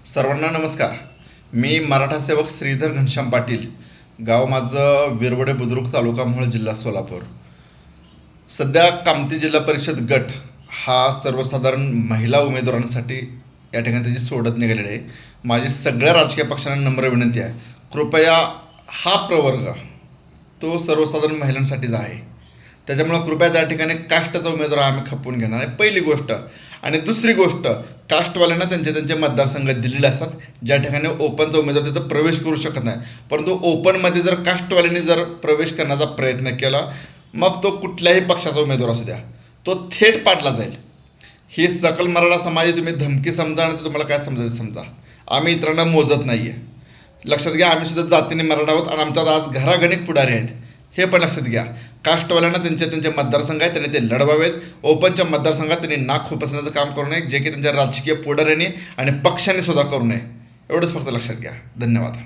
सर्वांना नमस्कार. मी मराठा सेवक श्रीधर घनश्याम पाटील. गाव माझं विरवडे बुद्रुक, तालुका मोहोळ, जिल्हा सोलापूर. सध्या कामती जिल्हा परिषद गट हा सर्वसाधारण महिला उमेदवारांसाठी या ठिकाणी त्याची सोडत निघालेली आहे. माझी सगळ्या राजकीय पक्षांना नम्र विनंती आहे, कृपया हा प्रवर्ग तो सर्वसाधारण महिलांसाठीच आहे. त्याच्यामुळं कृपया त्या ठिकाणी कास्टचा उमेदवार आम्ही खपवून घेणार आहे, पहिली गोष्ट. आणि दुसरी गोष्ट, कास्टवाल्यांना त्यांचे मतदारसंघ दिलेले असतात, ज्या ठिकाणी ओपनचा उमेदवार तिथं प्रवेश करू शकत नाही. परंतु ओपनमध्ये जर कास्टवाल्यांनी जर प्रवेश करण्याचा प्रयत्न केला, मग तो कुठल्याही पक्षाचा उमेदवार असू द्या, तो थेट पाडला जाईल. ही सकल मराठा समाज तुम्ही धमकी समजा आणि तुम्हाला काय समजायचं समजा. आम्ही इतरांना मोजत नाही आहे. लक्षात घ्या, आम्ही सुद्धा जातीने मराठा आहोत आणि आमच्यात आज घराघणिक पुढारी आहेत, हे पण लक्षात घ्या. कास्टवाल्यांना त्यांचे मतदारसंघ आहेत, त्यांनी ते लढवावेत. ओपनच्या मतदारसंघात त्यांनी नाक खुपसण्याचं काम करू नये, जे की त्यांच्या राजकीय पुढाऱ्यांनी आणि पक्षांनी सुद्धा करू नये. एवढंच फक्त लक्षात घ्या. धन्यवाद.